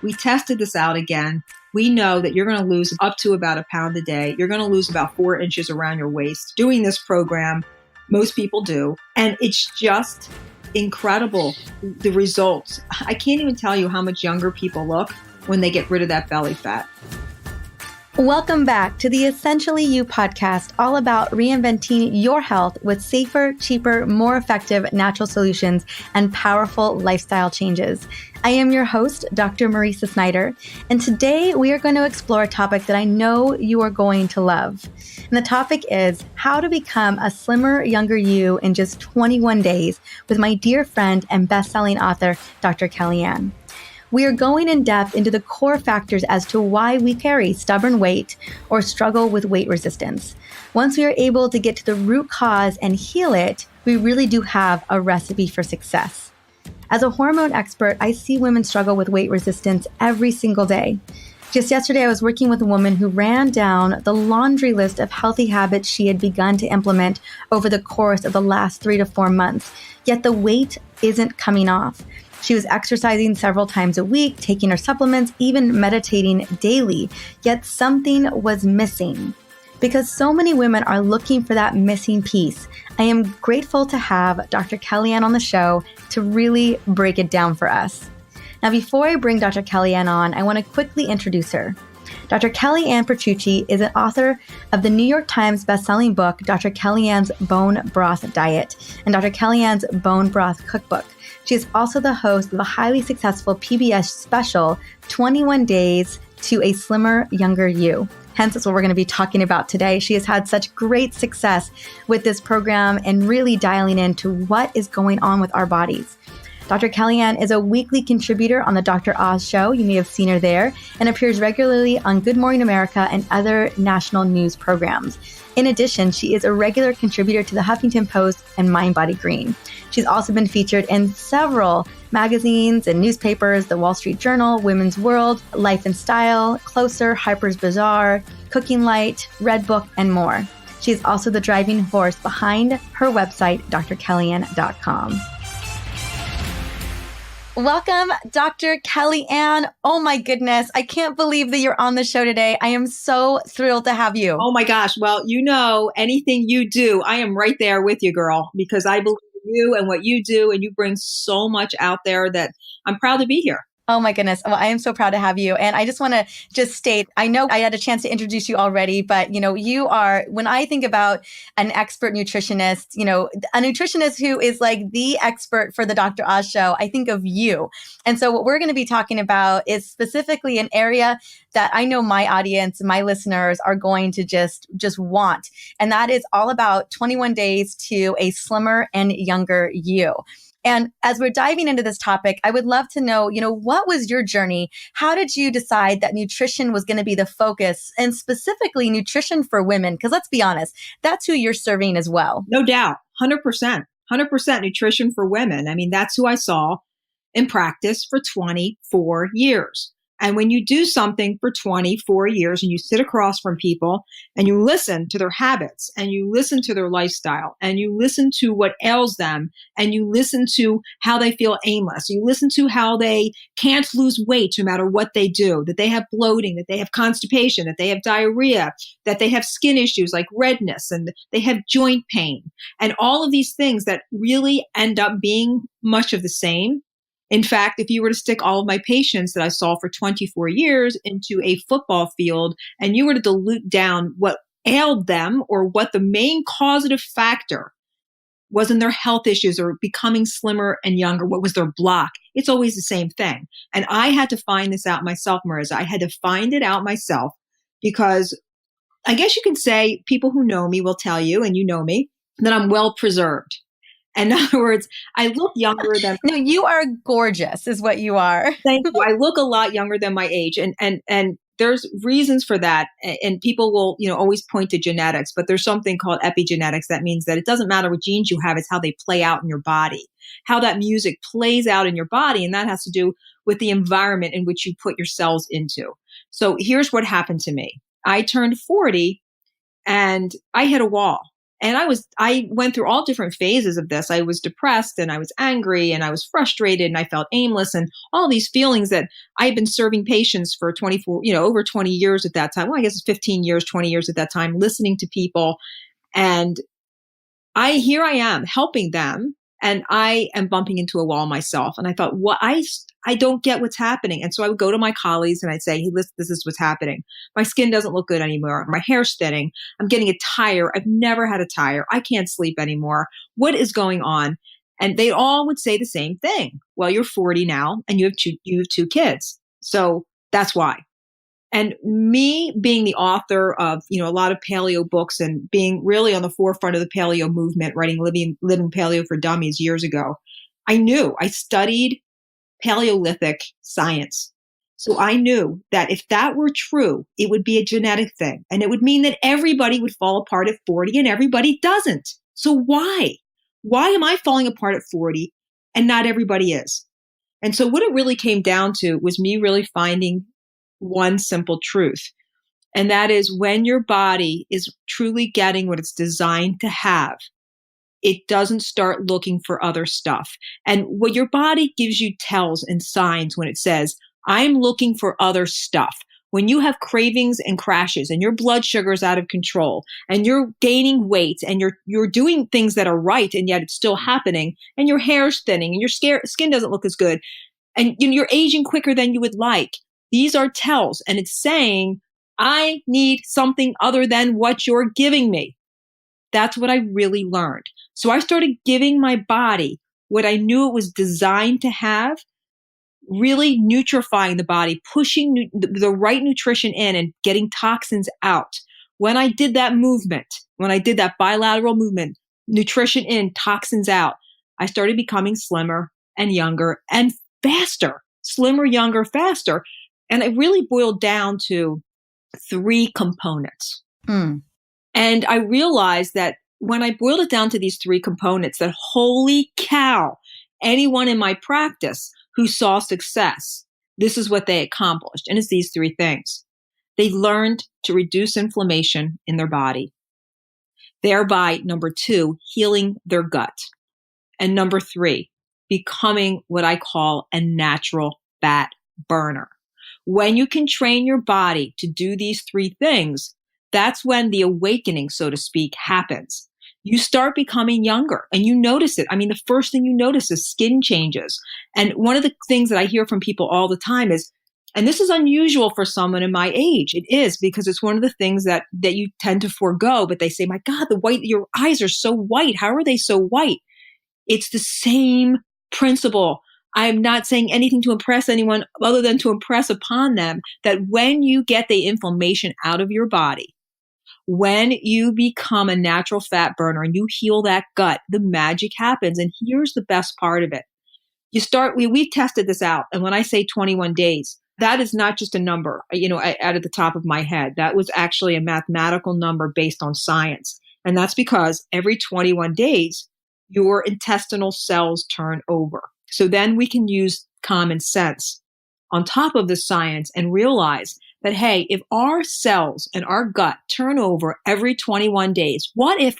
We tested this out again. We know that you're going to lose up to about a pound a day. You're going to lose about 4 inches around your waist doing this program. Most people do. And it's just incredible, the results. I can't even tell you how much younger people look when they get rid of that belly fat. Welcome back to the Essentially You podcast, all about reinventing your health with safer, cheaper, more effective natural solutions and powerful lifestyle changes. I am your host, Dr. Marisa Snyder, and today we are going to explore a topic that I know you are going to love. And the topic is how to become a slimmer, younger you in just 21 days with my dear friend and best-selling author, Dr. Kellyann. We are going in depth into the core factors as to why we carry stubborn weight or struggle with weight resistance. Once we are able to get to the root cause and heal it, we really do have a recipe for success. As a hormone expert, I see women struggle with weight resistance every single day. Just yesterday, I was working with a woman who ran down the laundry list of healthy habits she had begun to implement over the course of the last 3 to 4 months, yet the weight isn't coming off. She was exercising several times a week, taking her supplements, even meditating daily, yet something was missing. Because so many women are looking for that missing piece, I am grateful to have Dr. Kellyann on the show to really break it down for us. Now, before I bring Dr. Kellyann on, I want to quickly introduce her. Dr. Kellyann Petrucci is an author of the New York Times bestselling book, Dr. Kellyan's Bone Broth Diet, and Dr. Kellyan's Bone Broth Cookbook. She is also the host of a highly successful PBS Special, 21 Days to a Slimmer, Younger You. Hence, that's what we're going to be talking about today. She has had such great success with this program and really dialing into what is going on with our bodies. Dr. Kellyann is a weekly contributor on the Dr. Oz Show. You may have seen her there, and appears regularly on Good Morning America and other national news programs. In addition, she is a regular contributor to the Huffington Post and Mind Body Green. She's also been featured in several magazines and newspapers, The Wall Street Journal, Women's World, Life and Style, Closer, Harper's Bazaar, Cooking Light, Red Book, and more. She is also the driving force behind her website, drkellyann.com. Welcome, Dr. Kellyann. Oh my goodness. I can't believe that you're on the show today. I am so thrilled to have you. Oh my gosh. Well, anything you do, I am right there with you, girl, because I believe in you and what you do, and you bring so much out there that I'm proud to be here. Oh my goodness. Well, I am so proud to have you. And I just want to state, I know I had a chance to introduce you already, but you are, when I think about an expert nutritionist, a nutritionist who is like the expert for the Dr. Oz Show, I think of you. And so what we're going to be talking about is specifically an area that I know my audience, my listeners are going to just want. And that is all about 21 days to a slimmer and younger you. And as we're diving into this topic, I would love to know, what was your journey? How did you decide that nutrition was going to be the focus, and specifically nutrition for women? Because let's be honest, that's who you're serving as well. No doubt. 100% nutrition for women. I mean, that's who I saw in practice for 24 years. And when you do something for 24 years and you sit across from people and you listen to their habits and you listen to their lifestyle and you listen to what ails them and you listen to how they feel aimless, you listen to how they can't lose weight no matter what they do, that they have bloating, that they have constipation, that they have diarrhea, that they have skin issues like redness, and they have joint pain, and all of these things that really end up being much of the same. In fact, if you were to stick all of my patients that I saw for 24 years into a football field and you were to dilute down what ailed them or what the main causative factor was in their health issues or becoming slimmer and younger, what was their block, it's always the same thing. And I had to find this out myself, Marisa. I had to find it out myself because I guess you can say people who know me will tell you, and you know me, that I'm well preserved. In other words, I look younger than... No, you are gorgeous is what you are. Thank you. I look a lot younger than my age. And there's reasons for that. And people will, always point to genetics, but there's something called epigenetics. That means that it doesn't matter what genes you have, it's how they play out in your body, how that music plays out in your body. And that has to do with the environment in which you put your cells into. So here's what happened to me. I turned 40 and I hit a wall. And I went through all different phases of this. I was depressed and I was angry and I was frustrated and I felt aimless and all these feelings that I had been serving patients for 24, over 20 years at that time. Well, I guess it's 15 years, 20 years at that time, listening to people. And here I am helping them, and I am bumping into a wall myself. And I thought, I don't get what's happening. And so I would go to my colleagues and I'd say, hey, listen, this is what's happening. My skin doesn't look good anymore. My hair's thinning. I'm getting a tire. I've never had a tire. I can't sleep anymore. What is going on? And they all would say the same thing. Well, you're 40 now and you have two kids. So that's why. And me being the author of, a lot of paleo books and being really on the forefront of the paleo movement, writing Living Paleo for Dummies years ago, I studied Paleolithic science. So I knew that if that were true, it would be a genetic thing. And it would mean that everybody would fall apart at 40 and everybody doesn't. So why? Why am I falling apart at 40 and not everybody is? And so what it really came down to was me really finding one simple truth. And that is, when your body is truly getting what it's designed to have, it doesn't start looking for other stuff. And what your body gives you tells and signs when it says, I'm looking for other stuff. When you have cravings and crashes and your blood sugar is out of control and you're gaining weight and you're doing things that are right and yet it's still happening, and your hair's thinning and your skin doesn't look as good and you're aging quicker than you would like, these are tells. And it's saying, I need something other than what you're giving me. That's what I really learned. So I started giving my body what I knew it was designed to have, really nutrifying the body, pushing the right nutrition in and getting toxins out. When I did that movement, when I did that bilateral movement, nutrition in, toxins out, I started becoming slimmer and younger and faster. Slimmer, younger, faster. And it really boiled down to 3 components. And I realized that when I boiled it down to these 3 components, that holy cow, anyone in my practice who saw success, this is what they accomplished. And it's these 3 things. They learned to reduce inflammation in their body, thereby, number 2, healing their gut. And number 3, becoming what I call a natural fat burner. When you can train your body to do these 3 things, that's when the awakening, so to speak, happens. You start becoming younger and you notice it. I mean, the first thing you notice is skin changes. And one of the things that I hear from people all the time is, and this is unusual for someone in my age. It is, because it's one of the things that you tend to forego, but they say, my God, your eyes are so white. How are they so white? It's the same principle. I'm not saying anything to impress anyone other than to impress upon them that when you get the inflammation out of your body, when you become a natural fat burner and you heal that gut, the magic happens. And here's the best part of it. We've tested this out. And when I say 21 days, that is not just a number, out of the top of my head. That was actually a mathematical number based on science. And that's because every 21 days, your intestinal cells turn over. So then we can use common sense on top of the science and realize that, hey, if our cells and our gut turn over every 21 days, what if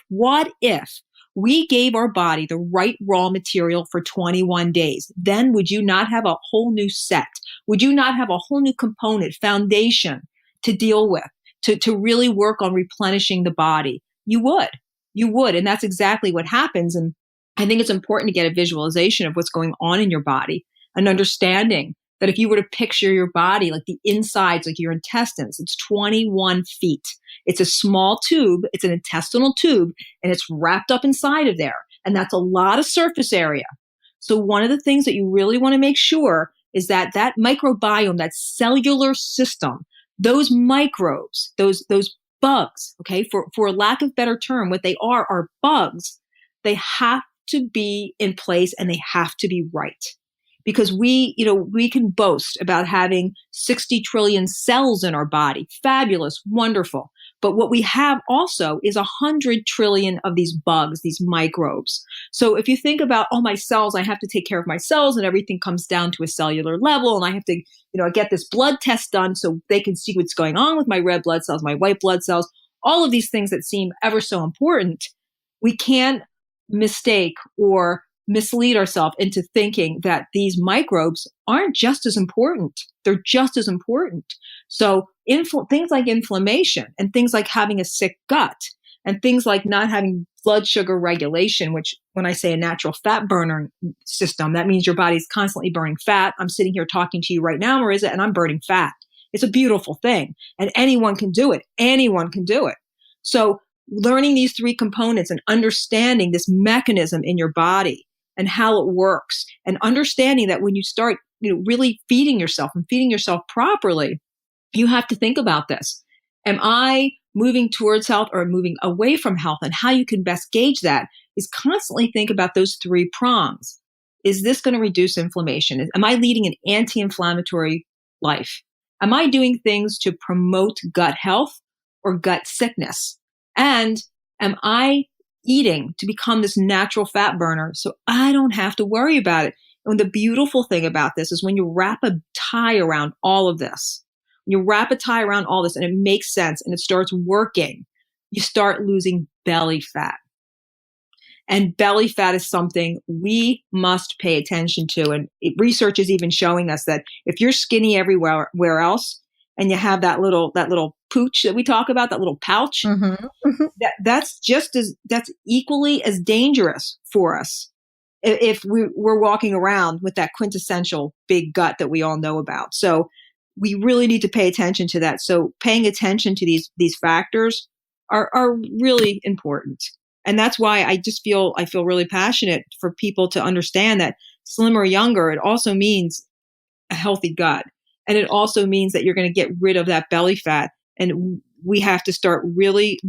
we gave our body the right raw material for 21 days? Then would you not have a whole new set? Would you not have a whole new component, foundation to deal with, to really work on replenishing the body? You would. And that's exactly what happens. And I think it's important to get a visualization of what's going on in your body, and understanding that if you were to picture your body, like the insides, like your intestines, it's 21 feet. It's a small tube. It's an intestinal tube, and it's wrapped up inside of there. And that's a lot of surface area. So one of the things that you really want to make sure is that microbiome, that cellular system, those microbes, those bugs, okay, for lack of better term, what they are bugs. They have to be in place and they have to be right. Because we can boast about having 60 trillion cells in our body. Fabulous, wonderful. But what we have also is 100 trillion of these bugs, these microbes. So if you think about, my cells, I have to take care of my cells, and everything comes down to a cellular level, and I have to, get this blood test done so they can see what's going on with my red blood cells, my white blood cells, all of these things that seem ever so important. we can't mistake or mislead ourselves into thinking that these microbes aren't just as important. They're just as important. So things like inflammation and things like having a sick gut and things like not having blood sugar regulation, which when I say a natural fat burner system, that means your body's constantly burning fat. I'm sitting here talking to you right now, Marissa, and I'm burning fat. It's a beautiful thing. And anyone can do it. Anyone can do it. So learning these three components and understanding this mechanism in your body and how it works, and understanding that when you start, really feeding yourself and feeding yourself properly, you have to think about this. Am I moving towards health or moving away from health? And how you can best gauge that is constantly think about those three prongs. Is this going to reduce inflammation? Am I leading an anti-inflammatory life? Am I doing things to promote gut health or gut sickness? And am I eating to become this natural fat burner so I don't have to worry about it? And the beautiful thing about this is when you wrap a tie around all of this, when you wrap a tie around all this and it makes sense and it starts working, you start losing belly fat. And belly fat is something we must pay attention to. And research is even showing us that if you're skinny everywhere else and you have that little pooch that we talk about, that little pouch, that's equally as dangerous for us if we're walking around with that quintessential big gut that we all know about. So we really need to pay attention to that. So paying attention to these factors are really important. And that's why I feel really passionate for people to understand that slimmer, younger, it also means a healthy gut. And it also means that you're going to get rid of that belly fat. And we have to start really,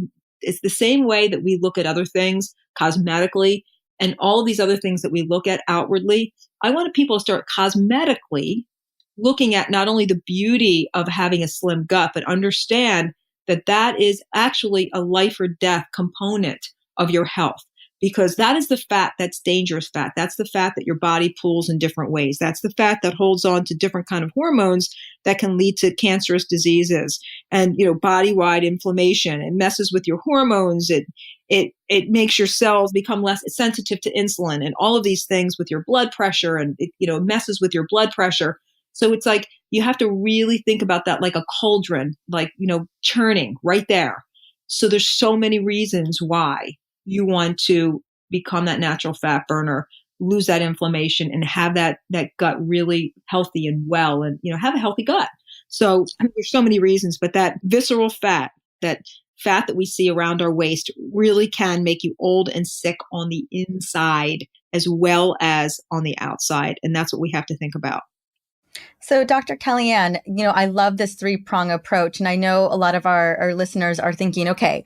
it's the same way that we look at other things cosmetically and all of these other things that we look at outwardly. I want people to start cosmetically looking at not only the beauty of having a slim gut, but understand that that is actually a life or death component of your health, because that is the fat that's dangerous fat. That's the fat that your body pulls in different ways. That's the fat that holds on to different kind of hormones that can lead to cancerous diseases and, body-wide inflammation. It messes with your hormones. It makes your cells become less sensitive to insulin and all of these things with your blood pressure, and it, messes with your blood pressure. So it's like you have to really think about that like a cauldron, like, churning right there. So there's so many reasons why you want to become that natural fat burner, lose that inflammation, and have that gut really healthy and well, and have a healthy gut. So there's so many reasons, but that visceral fat, that fat that we see around our waist, really can make you old and sick on the inside as well as on the outside, and that's what we have to think about. So Dr. Kellyann, I love this three-prong approach. And I know a lot of our listeners are thinking, okay,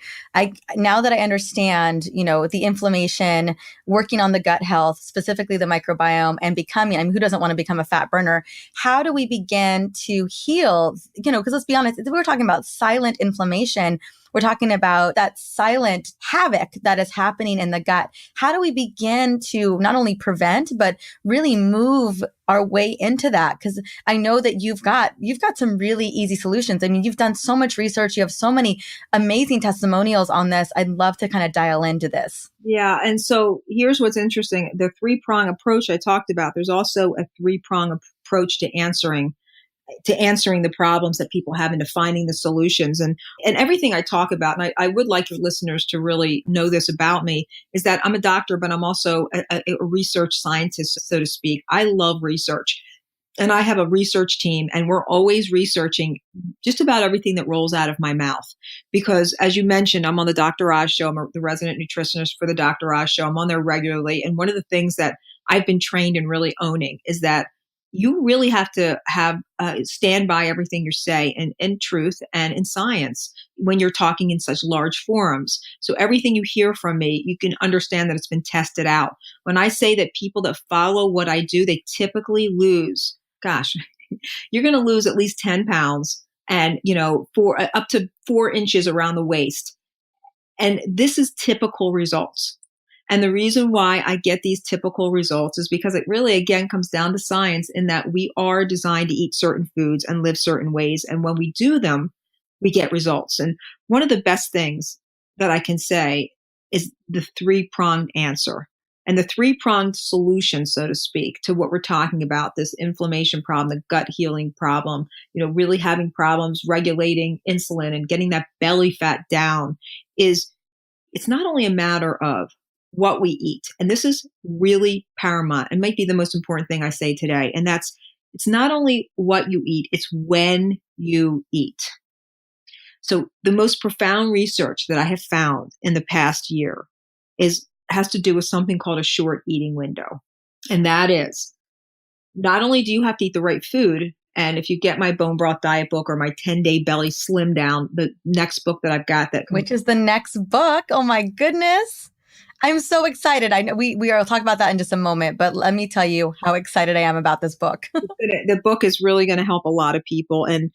now that I understand, the inflammation, working on the gut health, specifically the microbiome, and becoming, who doesn't want to become a fat burner? How do we begin to heal? Because let's be honest, we're talking about silent inflammation. We're talking about that silent havoc that is happening in the gut. How do we begin to not only prevent, but really move our way into that? Because I know that you've got some really easy solutions. You've done so much research. You have so many amazing testimonials on this. I'd love to kind of dial into this. Yeah. And so here's what's interesting. The three-prong approach I talked about, there's also a three-prong approach to answering the problems that people have and to finding the solutions. And everything I talk about, and I would like your listeners to really know this about me, is that I'm a doctor, but I'm also a research scientist, so to speak. I love research. And I have a research team, and we're always researching just about everything that rolls out of my mouth. Because as you mentioned, I'm on the Dr. Oz show. I'm the resident nutritionist for the Dr. Oz show. I'm on there regularly. And one of the things that I've been trained in really owning is that you really have to stand by everything you say in truth and in science when you're talking in such large forums. So everything you hear from me, you can understand that it's been tested out. When I say that people that follow what I do, they typically lose, you're going to lose at least 10 pounds and, up to 4 inches around the waist. And this is typical results. And the reason why I get these typical results is because it really, again, comes down to science in that we are designed to eat certain foods and live certain ways. And when we do them, we get results. And one of the best things that I can say is the three-pronged answer. And the three-pronged solution, so to speak, to what we're talking about, this inflammation problem, the gut healing problem, really having problems regulating insulin and getting that belly fat down, is it's not only a matter of what we eat. And this is really paramount. It might be the most important thing I say today. And that's, it's not only what you eat, it's when you eat. So the most profound research that I have found in the past year has to do with something called a short eating window. And that is, not only do you have to eat the right food, and if you get my Bone Broth Diet book or my 10-Day Belly Slim Down, the next book that I've got, which is the next book. Oh my goodness. I'm so excited. I know we will talk about that in just a moment, but let me tell you how excited I am about this book. The book is really going to help a lot of people. And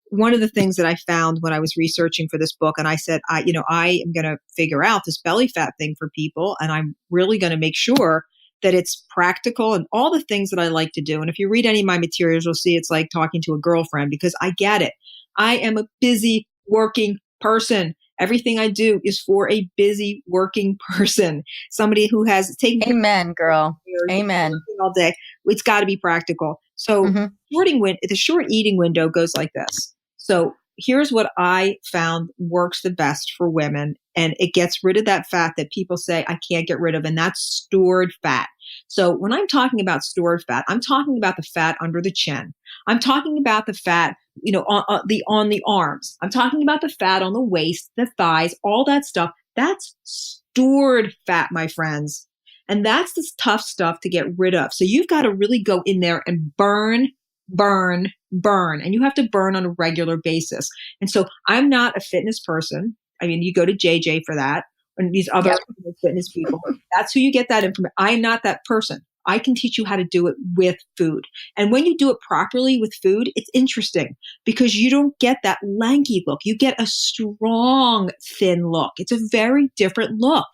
one of the things that I found when I was researching for this book, and I said, I am going to figure out this belly fat thing for people, and I'm really going to make sure that it's practical and all the things that I like to do. And if you read any of my materials, you'll see it's like talking to a girlfriend, because I get it. I am a busy working person. Everything I do is for a busy working person, somebody who has taken. Amen, girl. Amen. All day. It's got to be practical. So the short eating window goes like this. So here's what I found works the best for women, and it gets rid of that fat that people say I can't get rid of, and that's stored fat. So when I'm talking about stored fat, I'm talking about the fat under the chin. I'm talking about the fat, on the arms. I'm talking about the fat on the waist, the thighs, all that stuff. That's stored fat, my friends. And that's the tough stuff to get rid of. So you've got to really go in there and burn. And you have to burn on a regular basis. And so I'm not a fitness person. I mean, you go to JJ for that, and these other fitness people. That's who you get that information. I'm not that person. I can teach you how to do it with food. And when you do it properly with food, it's interesting because you don't get that lanky look. You get a strong, thin look. It's a very different look.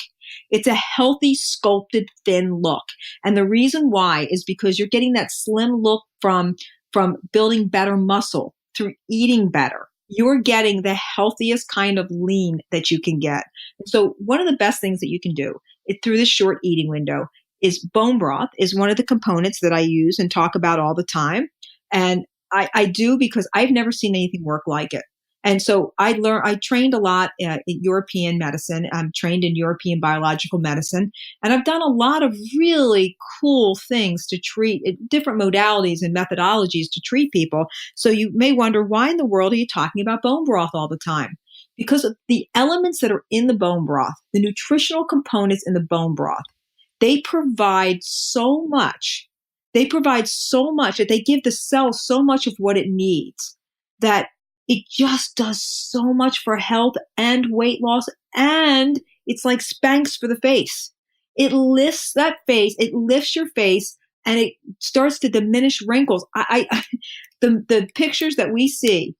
It's a healthy, sculpted, thin look. And the reason why is because you're getting that slim look from building better muscle through eating better. You're getting the healthiest kind of lean that you can get. So one of the best things that you can do through this short eating window is bone broth is one of the components that I use and talk about all the time. And I do because I've never seen anything work like it. And so I trained a lot in European medicine. I'm trained in European biological medicine. And I've done a lot of really cool things to treat different modalities and methodologies to treat people. So you may wonder, why in the world are you talking about bone broth all the time? Because of the elements that are in the bone broth, the nutritional components in the bone broth, they provide so much. They provide so much that they give the cell so much of what it needs that it just does so much for health and weight loss. And it's like Spanx for the face. It lifts that face. It lifts your face and it starts to diminish wrinkles. The pictures that we see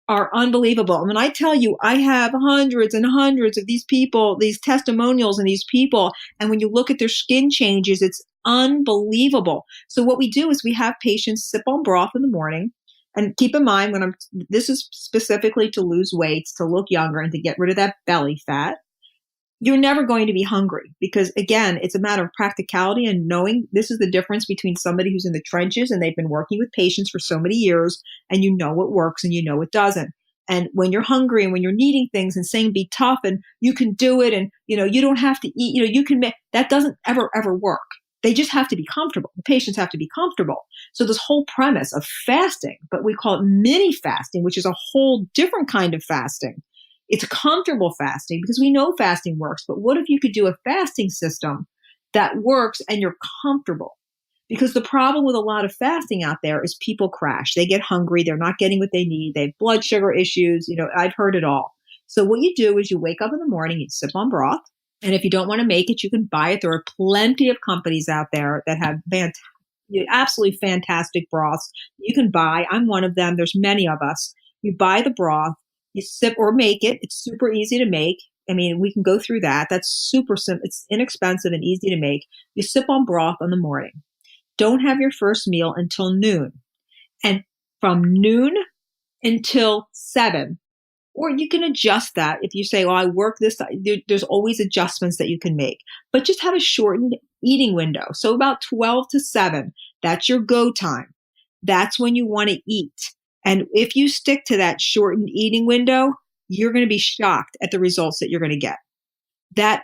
are unbelievable. And when I tell you, I have hundreds and hundreds of these people, these testimonials and these people. And when you look at their skin changes, it's unbelievable. So what we do is we have patients sip on broth in the morning. And keep in mind, this is specifically to lose weight, to look younger, and to get rid of that belly fat. You're never going to be hungry because, again, it's a matter of practicality and knowing this is the difference between somebody who's in the trenches and they've been working with patients for so many years and you know what works and you know what doesn't. And when you're hungry and when you're needing things and saying be tough and you can do it and, you don't have to eat, you can make, that doesn't ever work. They just have to be comfortable. The patients have to be comfortable. So this whole premise of fasting, but we call it mini fasting, which is a whole different kind of fasting. It's a comfortable fasting because we know fasting works. But what if you could do a fasting system that works and you're comfortable? Because the problem with a lot of fasting out there is people crash. They get hungry. They're not getting what they need. They have blood sugar issues. I've heard it all. So what you do is you wake up in the morning, you sip on broth. And if you don't want to make it, you can buy it. There are plenty of companies out there that have absolutely fantastic broths you can buy. I'm one of them. There's many of us. You buy the broth, you sip or make it. It's super easy to make. I mean, we can go through that. That's super simple. It's inexpensive and easy to make. You sip on broth in the morning. Don't have your first meal until noon. And from noon until 7, Or you can adjust that. If you say, oh, I work this, there's always adjustments that you can make. But just have a shortened eating window. So about 12 to 7, that's your go time. That's when you want to eat. And if you stick to that shortened eating window, you're going to be shocked at the results that you're going to get. That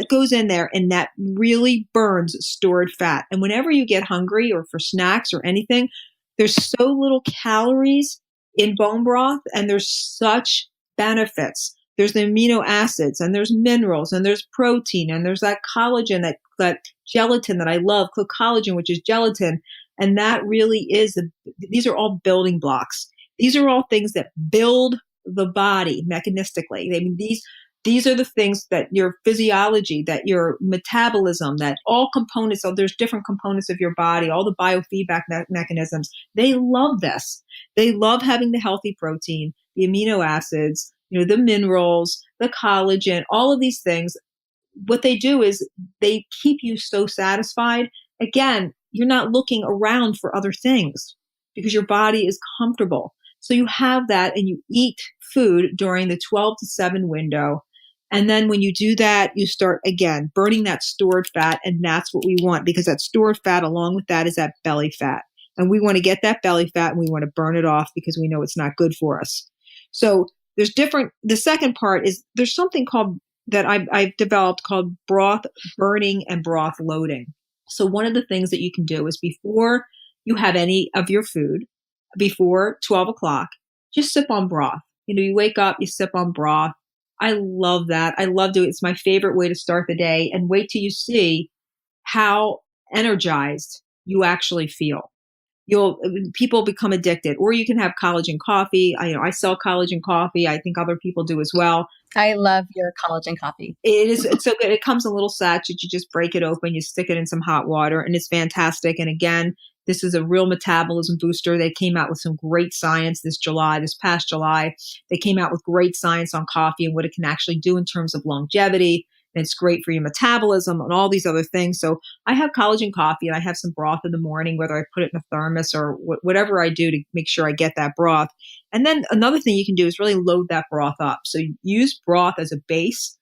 goes in there and that really burns stored fat. And whenever you get hungry or for snacks or anything, there's so little calories in bone broth and there's such benefits. There's the amino acids and there's minerals and there's protein and there's that collagen, that gelatin that I love, collagen, which is gelatin. And that really is, these are all building blocks. These are all things that build the body mechanistically. I mean, these are the things that your physiology, that your metabolism, that all components, so there's different components of your body, all the biofeedback mechanisms, they love this. They love having the healthy protein, the amino acids, the minerals, the collagen, all of these things. What they do is they keep you so satisfied. Again, you're not looking around for other things because your body is comfortable. So you have that and you eat food during the 12 to 7 window. And then when you do that, you start, again, burning that stored fat. And that's what we want because that stored fat along with that is that belly fat. And we want to get that belly fat and we want to burn it off because we know it's not good for us. So the second part is there's something called that I've developed called broth burning and broth loading. So one of the things that you can do is before you have any of your food, before 12 o'clock, just sip on broth. You wake up, you sip on broth. I love that. I love doing it. It's my favorite way to start the day. And wait till you see how energized you actually feel. People become addicted. Or you can have collagen coffee. I sell collagen coffee. I think other people do as well. I love your collagen coffee. It's so good. It comes in little sachets. You just break it open, you stick it in some hot water, and it's fantastic. And again, this is a real metabolism booster. They came out with some great science this past July. They came out with great science on coffee and what it can actually do in terms of longevity. And it's great for your metabolism and all these other things. So I have collagen coffee and I have some broth in the morning, whether I put it in a thermos or whatever I do to make sure I get that broth. And then another thing you can do is really load that broth up. So you use broth as a base.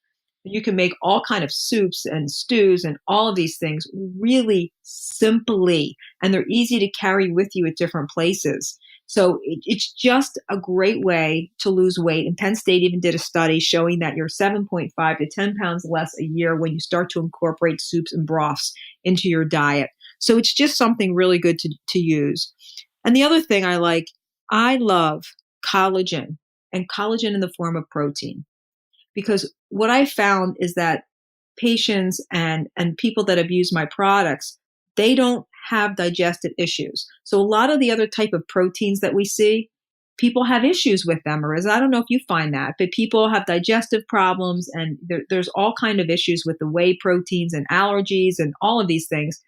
You can make all kind of soups and stews and all of these things really simply, and they're easy to carry with you at different places. So it's just a great way to lose weight. And Penn State even did a study showing that you're 7.5 to 10 pounds less a year when you start to incorporate soups and broths into your diet. So it's just something really good to use. And the other thing I love collagen, and collagen in the form of protein. Because what I found is that patients and people that have used my products, they don't have digestive issues. So a lot of the other type of proteins that we see, people have issues with them. Or I don't know if you find that, but people have digestive problems and there's all kind of issues with the whey proteins and allergies and all of these things.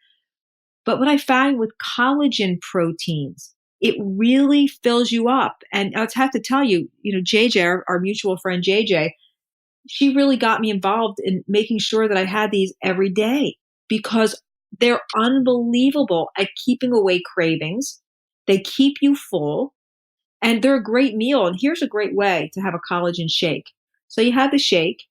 But what I find with collagen proteins, it really fills you up. And I have to tell you, JJ, our mutual friend JJ, she really got me involved in making sure that I had these every day because they're unbelievable at keeping away cravings. They keep you full and they're a great meal. And here's a great way to have a collagen shake. So you have the shake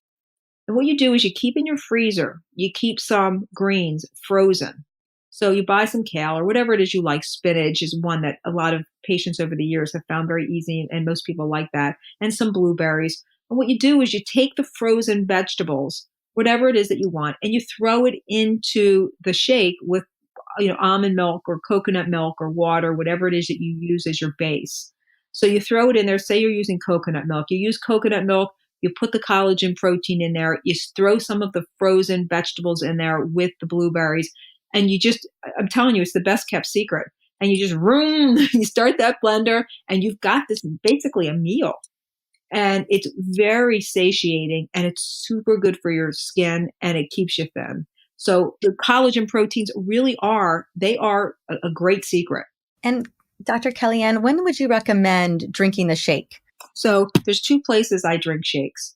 and what you do is you keep in your freezer, you keep some greens frozen. So you buy some kale or whatever it is you like. Spinach is one that a lot of patients over the years have found very easy and most people like that. And some blueberries. And what you do is you take the frozen vegetables, whatever it is that you want, and you throw it into the shake with, almond milk or coconut milk or water, whatever it is that you use as your base. So you throw it in there. Say you're using coconut milk. You use coconut milk. You put the collagen protein in there. You throw some of the frozen vegetables in there with the blueberries. And I'm telling you, it's the best kept secret. And you just you start that blender and you've got this basically a meal. And it's very satiating and it's super good for your skin and it keeps you thin. So the collagen proteins really are a great secret. And Dr. Kellyann, when would you recommend drinking the shake? So there's 2 places I drink shakes.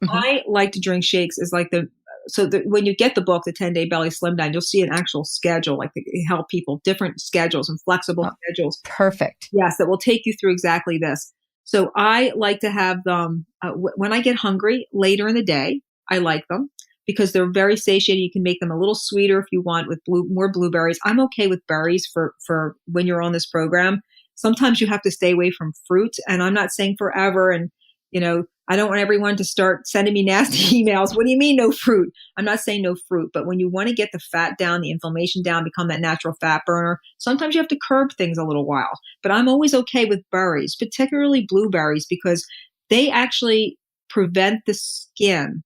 Mm-hmm. I like to drink shakes is when you get the book, the 10-Day Belly Slim Down, you'll see an actual schedule, like they help people, different schedules and flexible schedules. Perfect. Yes, that will take you through exactly this. So I like to have them when I get hungry later in the day. I like them because they're very satiating. You can make them a little sweeter if you want with more blueberries. I'm okay with berries for when you're on this program. Sometimes you have to stay away from fruit, and I'm not saying forever. And, I don't want everyone to start sending me nasty emails. What do you mean no fruit? I'm not saying no fruit, but when you want to get the fat down, the inflammation down, become that natural fat burner, sometimes you have to curb things a little while. But I'm always okay with berries, particularly blueberries, because they actually prevent the skin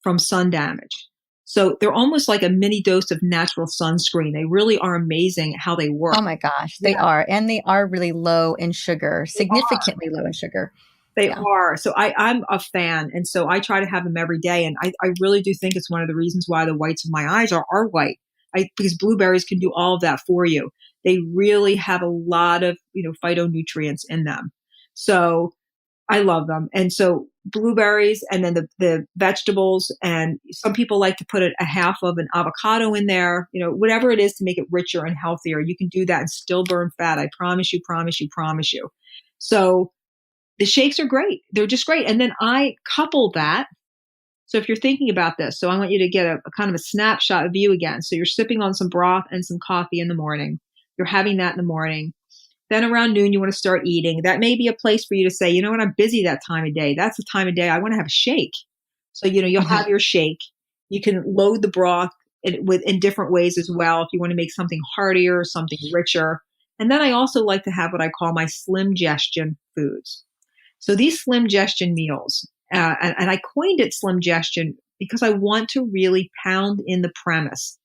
from sun damage. So they're almost like a mini dose of natural sunscreen. They really are amazing how they work. Oh my gosh, they are. And they are really low in sugar, significantly low in sugar. They are. So I'm a fan. And so I try to have them every day. And I really do think it's one of the reasons why the whites of my eyes are white. Because blueberries can do all of that for you. They really have a lot of, phytonutrients in them. So I love them. And so blueberries and then the vegetables, and some people like to put a half of an avocado in there, whatever it is to make it richer and healthier. You can do that and still burn fat. I promise you, promise you, promise you. So the shakes are great. They're just great. And then I couple that. So if you're thinking about this, so I want you to get a kind of a snapshot of you again. So you're sipping on some broth and some coffee in the morning. You're having that in the morning. Then around noon, you want to start eating. That may be a place for you to say, you know what, I'm busy that time of day. That's the time of day I want to have a shake. So, you'll have your shake. You can load the broth in different ways as well if you want to make something heartier, something richer. And then I also like to have what I call my slim gestion foods. So these slim gestion meals, and I coined it slim gestion because I want to really pound in the premise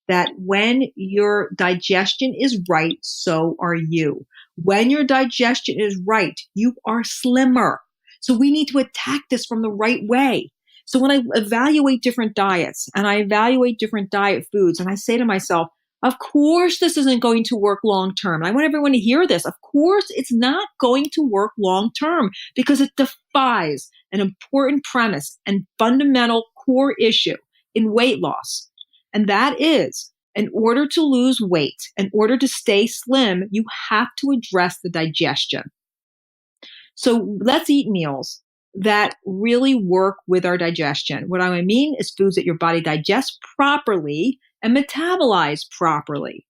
that when your digestion is right, so are you. When your digestion is right, you are slimmer. So we need to attack this from the right way. So when I evaluate different diets and I evaluate different diet foods, and I say to myself, of course, this isn't going to work long term. I want everyone to hear this. Of course, it's not going to work long term because it defies an important premise and fundamental core issue in weight loss. And that is, in order to lose weight, in order to stay slim, you have to address the digestion. So let's eat meals that really work with our digestion. What I mean is foods that your body digests properly and metabolize properly.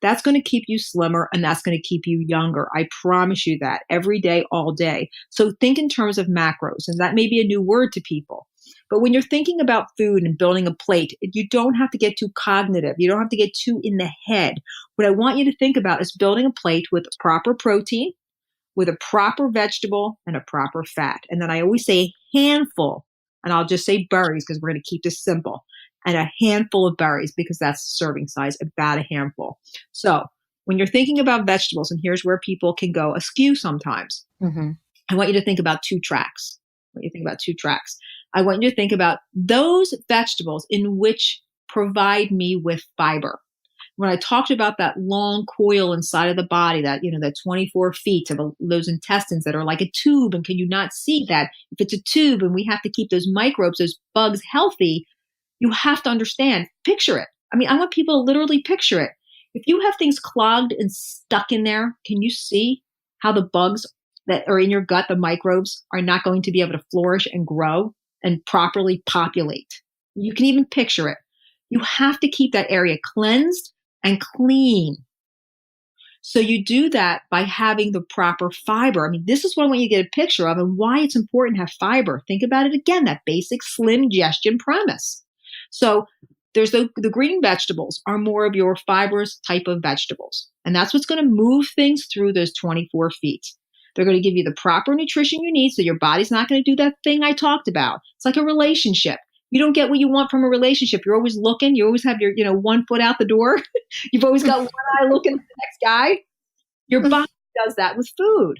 That's going to keep you slimmer and that's going to keep you younger. I promise you that every day, all day. So think in terms of macros, and that may be a new word to people. But when you're thinking about food and building a plate, you don't have to get too cognitive. You don't have to get too in the head. What I want you to think about is building a plate with proper protein, with a proper vegetable, and a proper fat. And then I always say a handful, and I'll just say berries because we're going to keep this simple. And a handful of berries because that's the serving size, about a handful. So when you're thinking about vegetables, and here's where people can go askew sometimes, I want you to think about two tracks. I want you to think about those vegetables in which provide me with fiber. When I talked about that long coil inside of the body, that 24 feet of those intestines that are like a tube, and can you not see that? If it's a tube and we have to keep those microbes, those bugs healthy, you have to understand, picture it. I want people to literally picture it. If you have things clogged and stuck in there, can you see how the bugs that are in your gut, the microbes, are not going to be able to flourish and grow and properly populate? You can even picture it. You have to keep that area cleansed and clean. So you do that by having the proper fiber. This is what I want you to get a picture of and why it's important to have fiber. Think about it again, that basic slim gestion premise. So there's the green vegetables are more of your fibrous type of vegetables. And that's what's going to move things through those 24 feet. They're going to give you the proper nutrition you need so your body's not going to do that thing I talked about. It's like a relationship. You don't get what you want from a relationship. You're always looking. You always have your, 1 foot out the door. You've always got one eye looking at the next guy. Your body does that with food.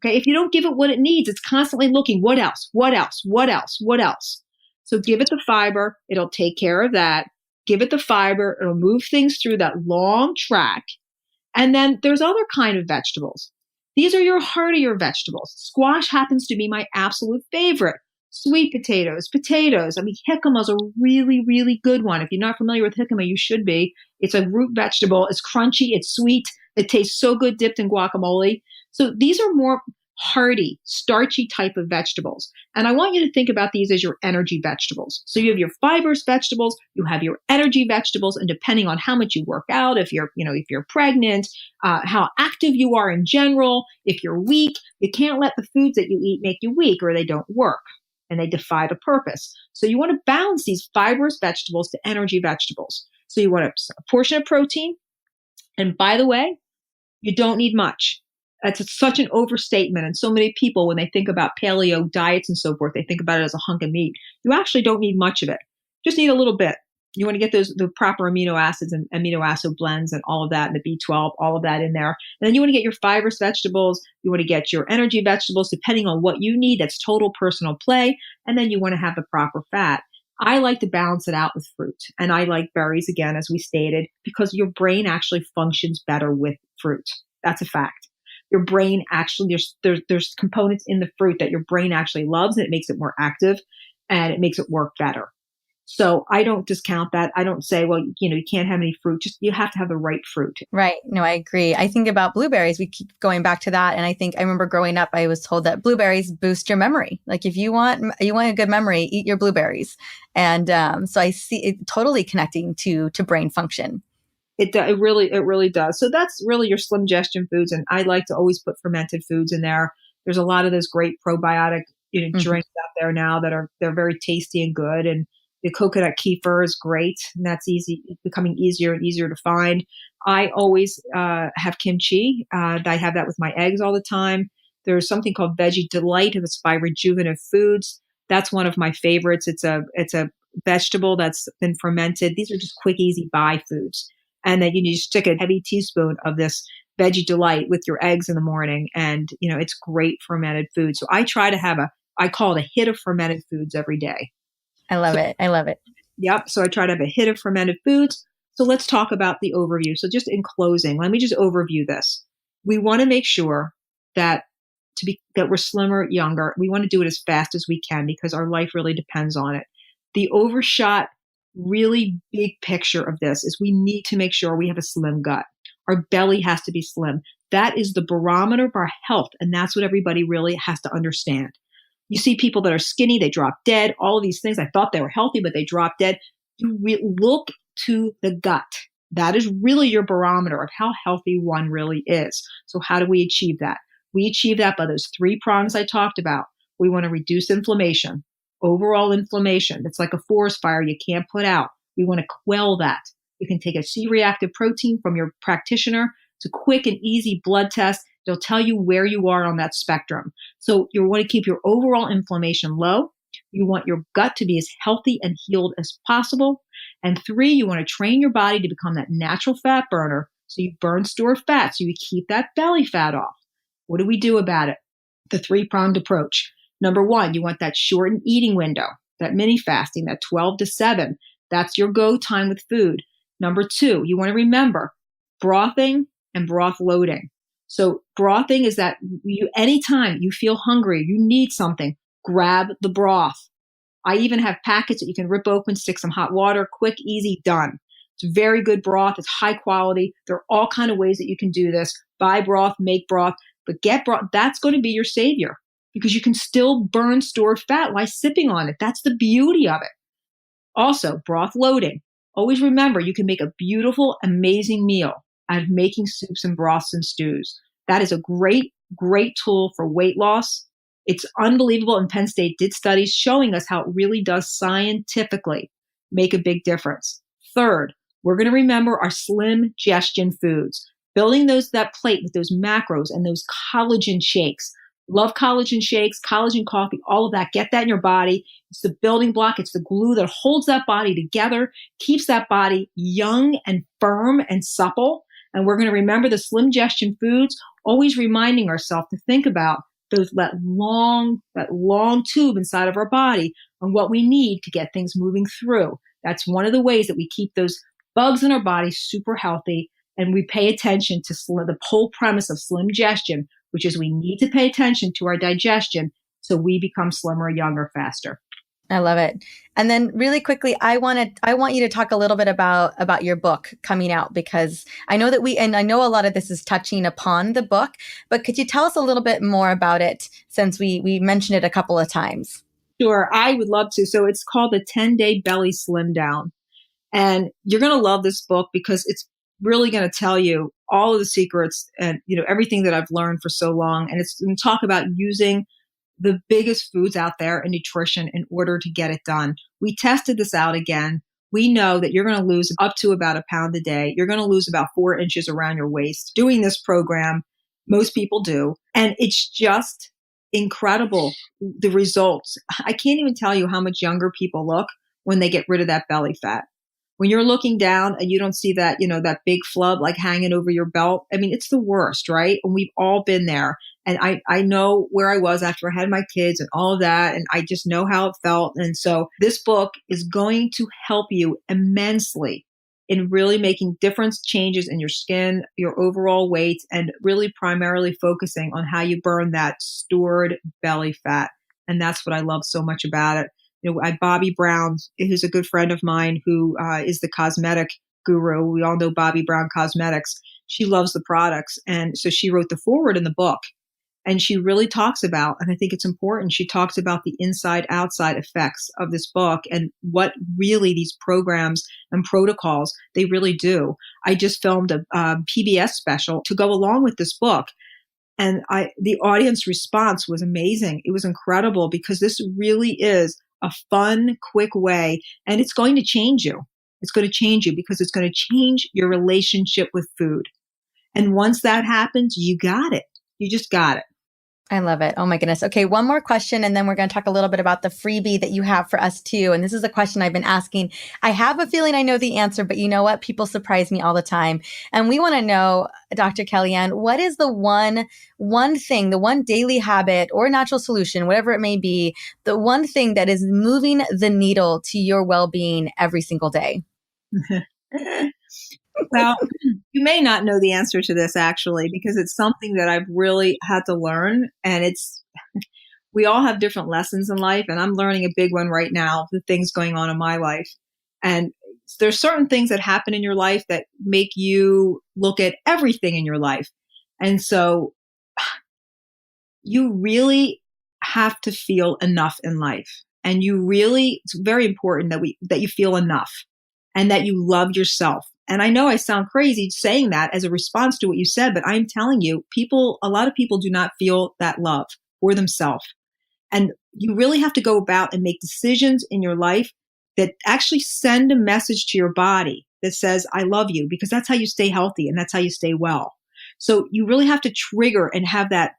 Okay. If you don't give it what it needs, it's constantly looking, what else? What else? What else? What else? So give it the fiber. It'll take care of that. Give it the fiber. It'll move things through that long track. And then there's other kind of vegetables. These are your heartier vegetables. Squash happens to be my absolute favorite. Sweet potatoes. Jicama's a really, really good one. If you're not familiar with jicama, you should be. It's a root vegetable. It's crunchy. It's sweet. It tastes so good dipped in guacamole. So these are more hearty, starchy type of vegetables. And I want you to think about these as your energy vegetables. So you have your fibrous vegetables, you have your energy vegetables, and depending on how much you work out, if you're pregnant, how active you are in general, if you're weak, you can't let the foods that you eat make you weak or they don't work and they defy the purpose. So you want to balance these fibrous vegetables to energy vegetables. So you want a portion of protein. And by the way, you don't need much. That's such an overstatement. And so many people, when they think about paleo diets and so forth, they think about it as a hunk of meat. You actually don't need much of it. Just need a little bit. You want to get the proper amino acids and amino acid blends and all of that, and the B12, all of that in there. And then you want to get your fibrous vegetables. You want to get your energy vegetables, depending on what you need. That's total personal play. And then you want to have the proper fat. I like to balance it out with fruit. And I like berries, again, as we stated, because your brain actually functions better with fruit. That's a fact. Your brain actually, there's components in the fruit that your brain actually loves, and it makes it more active and it makes it work better. So I don't discount that. I don't say, well, you can't have any fruit. Just you have to have the right fruit. Right. No, I agree. I think about blueberries. We keep going back to that. And I remember growing up, I was told that blueberries boost your memory. Like if you want a good memory, eat your blueberries. And so I see it totally connecting to brain function. It really does. So that's really your slim digestion foods. And I like to always put fermented foods in there. There's a lot of those great probiotic drinks out there now they're very tasty and good. And the coconut kefir is great. And that's becoming easier and easier to find. I always have kimchi. I have that with my eggs all the time. There's something called Veggie Delight. It's by Rejuvenative Foods. That's one of my favorites. It's a vegetable that's been fermented. These are just quick, easy buy foods. And then you stick a heavy teaspoon of this Veggie Delight with your eggs in the morning. And, it's great fermented food. So I try to I call it a hit of fermented foods every day. I love it. I love it. Yep. So I try to have a hit of fermented foods. So let's talk about the overview. So just in closing, let me just overview this. We want to make sure that we're slimmer, younger. We want to do it as fast as we can because our life really depends on it. The overshot really big picture of this is we need to make sure we have a slim gut. Our belly has to be slim. That is the barometer of our health. And that's what everybody really has to understand. You see people that are skinny, they drop dead, all of these things. I thought they were healthy, but they drop dead. You look to the gut. That is really your barometer of how healthy one really is. So how do we achieve that? We achieve that by those 3 prongs I talked about. We want to reduce inflammation. Overall inflammation. It's like a forest fire you can't put out. We want to quell that. You can take a C-reactive protein from your practitioner. It's a quick and easy blood test. They'll tell you where you are on that spectrum. So you want to keep your overall inflammation low. You want your gut to be as healthy and healed as possible. And 3, you want to train your body to become that natural fat burner. So you burn stored fat. So you keep that belly fat off. What do we do about it? The 3-pronged approach. Number 1, you want that shortened eating window, that mini fasting, that 12 to 7. That's your go time with food. Number 2, you want to remember brothing and broth loading. So brothing is that anytime you feel hungry, you need something, grab the broth. I even have packets that you can rip open, stick some hot water, quick, easy, done. It's very good broth. It's high quality. There are all kinds of ways that you can do this. Buy broth, make broth, but get broth. That's going to be your savior because you can still burn stored fat while sipping on it. That's the beauty of it. Also, broth loading. Always remember, you can make a beautiful, amazing meal out of making soups and broths and stews. That is a great, great tool for weight loss. It's unbelievable. And Penn State did studies showing us how it really does scientifically make a big difference. Third, we're going to remember our slim digestion foods, building that plate with those macros and those collagen shakes. Love collagen shakes, collagen coffee, all of that. Get that in your body. It's the building block. It's the glue that holds that body together, keeps that body young and firm and supple. And we're going to remember the slim digestion foods, always reminding ourselves to think about that long tube inside of our body and what we need to get things moving through. That's one of the ways that we keep those bugs in our body super healthy. And we pay attention to the whole premise of slim digestion, which is we need to pay attention to our digestion so we become slimmer, younger, faster. I love it. And then really quickly, I want you to talk a little bit about your book coming out, because I know that and I know a lot of this is touching upon the book, but could you tell us a little bit more about it, since we mentioned it a couple of times? Sure, I would love to. So it's called The 10-Day Belly Slim Down. And you're going to love this book because it's really going to tell you all of the secrets and, everything that I've learned for so long. And it's going to talk about using the biggest foods out there in nutrition in order to get it done. We tested this out again. We know that you're going to lose up to about a pound a day. You're going to lose about 4 inches around your waist doing this program. Most people do. And it's just incredible, the results. I can't even tell you how much younger people look when they get rid of that belly fat. When you're looking down and you don't see that, that big flub like hanging over your belt, I mean, it's the worst, right? And we've all been there. And I know where I was after I had my kids and all of that. And I just know how it felt. And so this book is going to help you immensely in really making different changes in your skin, your overall weight, and really primarily focusing on how you burn that stored belly fat. And that's what I love so much about it. Bobbi Brown, who's a good friend of mine, who is the cosmetic guru. We all know Bobbi Brown Cosmetics. She loves the products. And so she wrote the foreword in the book. And she really talks about, and I think it's important, she talks about the inside outside effects of this book and what really these programs and protocols, they really do. I just filmed a PBS special to go along with this book. And the audience response was amazing. It was incredible because this really is a fun, quick way, and it's going to change you. It's going to change you because it's going to change your relationship with food. And once that happens, you got it. You just got it. I love it. Oh my goodness. Okay, one more question, and then we're going to talk a little bit about the freebie that you have for us too. And this is a question I've been asking. I have a feeling I know the answer, but you know what? People surprise me all the time. And we want to know, Dr. Kellyann, what is the one thing, the one daily habit or natural solution, whatever it may be, the one thing that is moving the needle to your well-being every single day? Well, you may not know the answer to this actually, because it's something that I've really had to learn. And we all have different lessons in life. And I'm learning a big one right now, the things going on in my life. And there's certain things that happen in your life that make you look at everything in your life. And so you really have to feel enough in life. And it's very important that you feel enough and that you love yourself. And I know I sound crazy saying that as a response to what you said, but I'm telling you, a lot of people do not feel that love for themselves. And you really have to go about and make decisions in your life that actually send a message to your body that says, I love you, because that's how you stay healthy and that's how you stay well. So you really have to trigger and have that.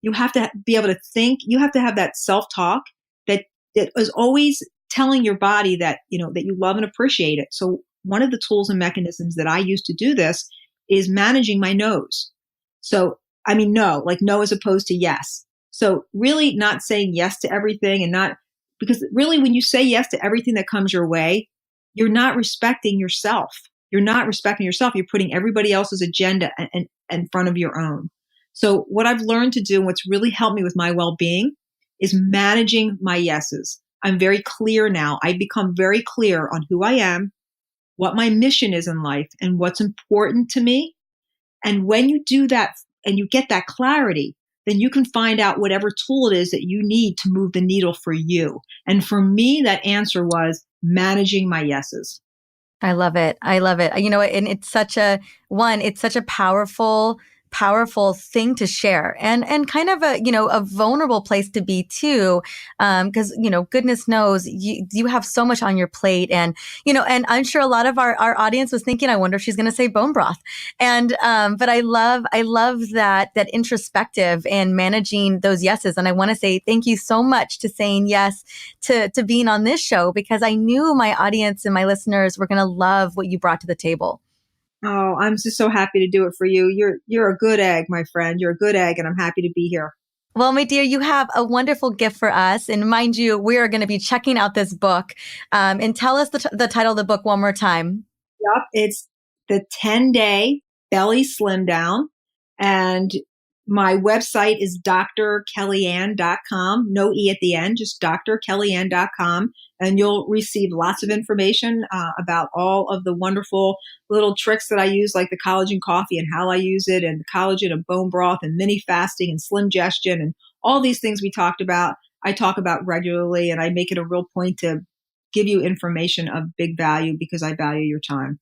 You have to be able to think. You have to have that self-talk that is always telling your body that, that you love and appreciate it. So one of the tools and mechanisms that I use to do this is managing my no's. So, no, like no as opposed to yes. So really not saying yes to everything because really when you say yes to everything that comes your way, you're not respecting yourself. You're not respecting yourself. You're putting everybody else's agenda in front of your own. So what I've learned to do and what's really helped me with my well-being is managing my yeses. I'm very clear now. I've become very clear on who I am, what my mission is in life, and what's important to me. And when you do that and you get that clarity, then you can find out whatever tool it is that you need to move the needle for you. And for me, that answer was managing my yeses. I love it. I love it. And it's such a powerful thing to share and kind of a vulnerable place to be too. Cause goodness knows you have so much on your plate and I'm sure a lot of our audience was thinking, I wonder if she's going to say bone broth. And, but I love that introspective and managing those yeses. And I want to say thank you so much to saying yes to being on this show, because I knew my audience and my listeners were going to love what you brought to the table. Oh, I'm just so happy to do it for you. You're a good egg, my friend. You're a good egg, and I'm happy to be here. Well, my dear, you have a wonderful gift for us. And mind you, we are going to be checking out this book. And tell us the title of the book one more time. Yep. It's the 10-Day Belly Slim Down. And My website is drkellyann.com, no E at the end, just drkellyann.com. And you'll receive lots of information about all of the wonderful little tricks that I use, like the collagen coffee and how I use it, and the collagen and bone broth and mini fasting and slim digestion and all these things we talked about. I talk about regularly, and I make it a real point to give you information of big value because I value your time.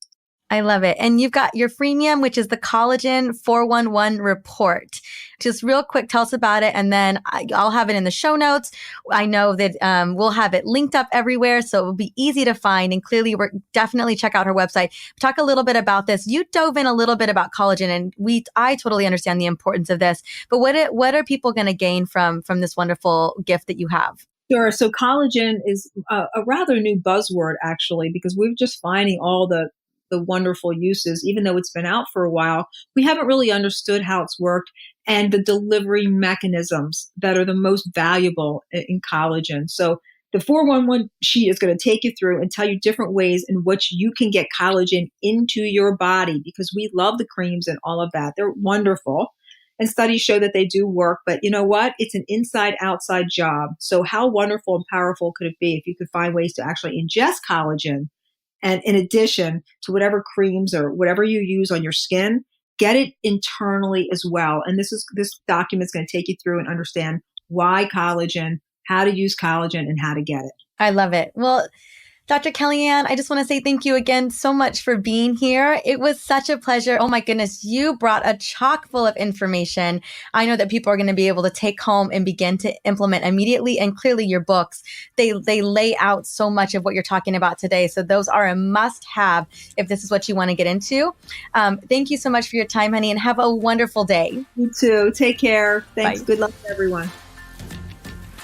I love it. And you've got your freemium, which is the Collagen 411 report. Just real quick, tell us about it. And then I'll have it in the show notes. I know that we'll have it linked up everywhere, so it will be easy to find. And clearly, definitely check out her website. Talk a little bit about this. You dove in a little bit about collagen, and I totally understand the importance of this. But what are people going to gain from this wonderful gift that you have? Sure. So collagen is a rather new buzzword, actually, because we're just finding all the wonderful uses. Even though it's been out for a while, we haven't really understood how it's worked and the delivery mechanisms that are the most valuable in collagen. So the 411 sheet is going to take you through and tell you different ways in which you can get collagen into your body, because we love the creams and all of that. They're wonderful. And studies show that they do work, but you know what? It's an inside-outside job. So how wonderful and powerful could it be if you could find ways to actually ingest collagen, and in addition to whatever creams or whatever you use on your skin, get it internally as well. And this document is going to take you through and understand why collagen, how to use collagen, and how to get it. I love it. Well, Dr. Kellyann, I just want to say thank you again so much for being here. It was such a pleasure. Oh my goodness, you brought a chock full of information. I know that people are going to be able to take home and begin to implement immediately. And clearly your books, they lay out so much of what you're talking about today. So those are a must-have if this is what you want to get into. Thank you so much for your time, honey, and have a wonderful day. You too. Take care. Thanks. Bye. Good luck to everyone.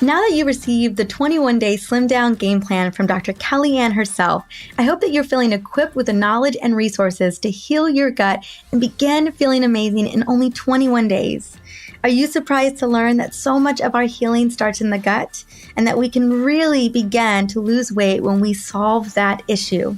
Now that you received the 21-day Slim Down game plan from Dr. Kellyann herself, I hope that you're feeling equipped with the knowledge and resources to heal your gut and begin feeling amazing in only 21 days. Are you surprised to learn that so much of our healing starts in the gut and that we can really begin to lose weight when we solve that issue?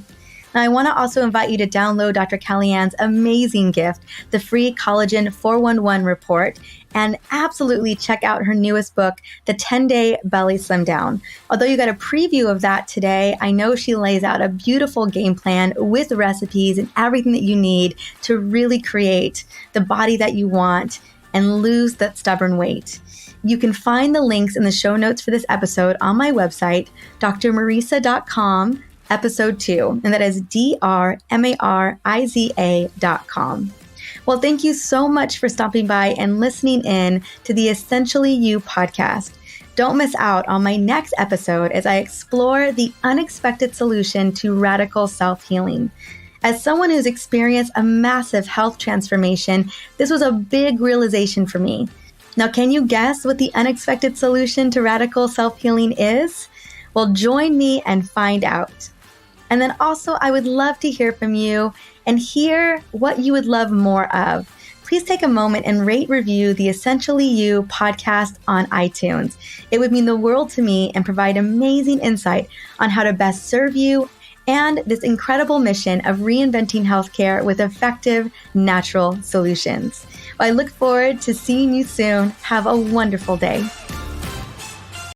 Now, I want to also invite you to download Dr. Kellyan's amazing gift, the free Collagen 411 report, and absolutely check out her newest book, The 10-Day Belly Slim Down. Although you got a preview of that today, I know she lays out a beautiful game plan with recipes and everything that you need to really create the body that you want and lose that stubborn weight. You can find the links in the show notes for this episode on my website, drmariza.com, episode 2, and that is drmariza.com. Well, thank you so much for stopping by and listening in to the Essentially You podcast. Don't miss out on my next episode as I explore the unexpected solution to radical self-healing. As someone who's experienced a massive health transformation, this was a big realization for me. Now, can you guess what the unexpected solution to radical self-healing is? Well, join me and find out. And then also, I would love to hear from you and hear what you would love more of. Please take a moment and rate, review the Essentially You podcast on iTunes. It would mean the world to me and provide amazing insight on how to best serve you and this incredible mission of reinventing healthcare with effective, natural solutions. Well, I look forward to seeing you soon. Have a wonderful day.